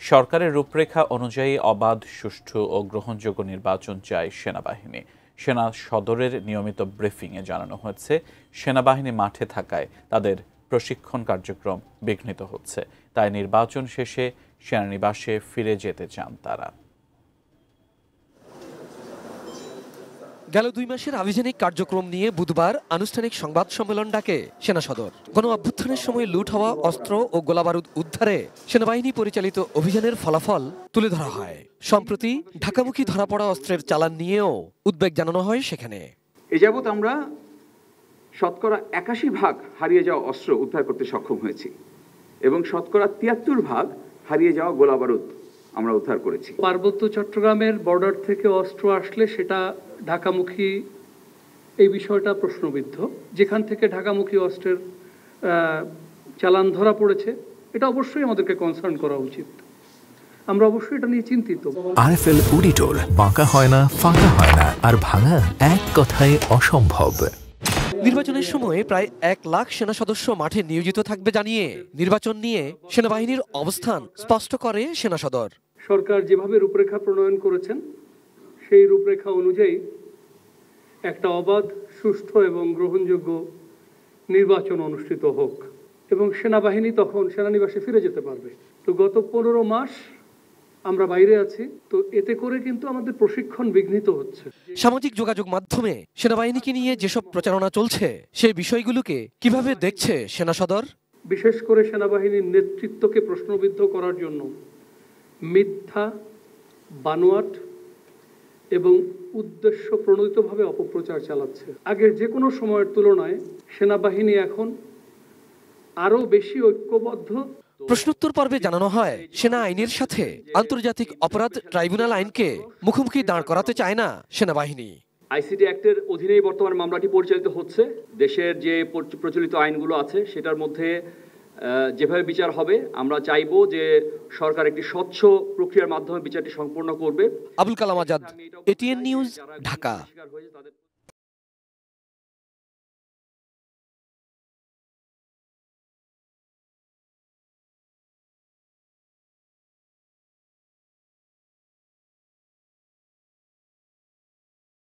সরকারের রূপরেখা অনুযায়ী অবাধ, সুষ্ঠু ও গ্রহণযোগ্য নির্বাচন চায় সেনাবাহিনী। সেনা সদরের নিয়মিত ব্রিফিংয়ে জানানো হয়েছে, সেনাবাহিনী মাঠে থাকায় তাদের প্রশিক্ষণ কার্যক্রম বিঘ্নিত হচ্ছে। তাই নির্বাচন শেষে সেনানিবাসে ফিরে যেতে চান তারা। গেল ২ মাসের আভিযানিক কার্যক্রম নিয়ে বুধবার আনুষ্ঠানিক সংবাদ সম্মেলন ডাকে সেনা সদর। গণ অভ্যুত্থানের সময় লুট হওয়া অস্ত্র ও গোলাবারুদ উদ্ধারে সেনাবাহিনী পরিচালিত অভিযানের ফলাফল তুলে ধরা হয়। সম্প্রতি ঢাকামুখী ধরা পড়া অস্ত্রের চালান নিয়েও উদ্বেগ জানানো হয় সেখানে। এ যাবৎ আমরা শতকরা ৮১% হারিয়ে যাওয়া অস্ত্র উদ্ধার করতে সক্ষম হয়েছি এবং শতকরা ৭৩% হারিয়ে যাওয়া গোলাবারুদ আমরা উদ্ধার করেছি। পার্বত্য চট্টগ্রামের বর্ডার থেকে অস্ত্র আসলে সেটা ঢাকামুখী, এই বিষয়টা প্রশ্নবিদ্ধ। যেখান থেকে ঢাকামুখী অস্ত্রের চালান ধরা পড়েছে, এটা অবশ্যই আমাদেরকে কনসার্ন করা উচিত। আমরা অবশ্যই এটা নিয়ে চিন্তিত। আরএফএল অডিটর, বাঁকা হয় না, ফাঁকা হয় না, আর ভাঙা এক কথায় অসম্ভব। নির্বাচনের সময় প্রায় ১ লাখ সেনা সদস্য মাঠে নিয়োজিত থাকবে জানিয়ে নির্বাচন নিয়ে সেনাবাহিনীর অবস্থান স্পষ্ট করে সেনা সদর। সরকার যেভাবে রূপরেখা প্রণয়ন করেছেন, সেই রূপরেখা অনুযায়ী একটা অবাধ, সুষ্ঠু এবং গ্রহণযোগ্য নির্বাচন অনুষ্ঠিত হোক এবং সেনাবাহিনী তখন সেনানিবাসে ফিরে যেতে পারবে। তো গত ১৫ মাস আমরা বাইরে আছি, তো এতে করে কিন্তু আমাদের প্রশিক্ষণ বিঘ্নিত হচ্ছে। সামাজিক যোগাযোগ মাধ্যমে সেনাবাহিনীকে নিয়ে যেসব প্রচারণা চলছে, সেই বিষয়গুলোকে কিভাবে দেখছে সেনা সদর? বিশেষ করে সেনাবাহিনীর নেতৃত্বকে প্রশ্নবিদ্ধ করার জন্য মিথ্যা, বানোয়াট এবং উদ্দেশ্য প্রণোদিতভাবে অপপ্রচার চালাচ্ছে। আগের যে কোনো সময়ের তুলনায় সেনাবাহিনী এখন আরও বেশি ঐক্যবদ্ধ। প্রশ্নোত্তর পর্বে জানানো হয়, সেনা আইনের সাথে আন্তর্জাতিক অপরাধ ট্রাইব্যুনাল আইনকে মুখোমুখি দাঁড় করাতে চায় না সেনাবাহিনী। আইসিটি অ্যাক্টের অধীনেই বর্তমান মামলাটি পরিচালিত হচ্ছে। দেশের যে প্রচলিত আইনগুলো আছে সেটার মধ্যে যেভাবে বিচার হবে, আমরা চাইবো যে সরকার একটি স্বচ্ছ প্রক্রিয়ার মাধ্যমে বিচারটি সম্পন্ন করবে। Abul Kalam Azad, ATN news, Dhaka.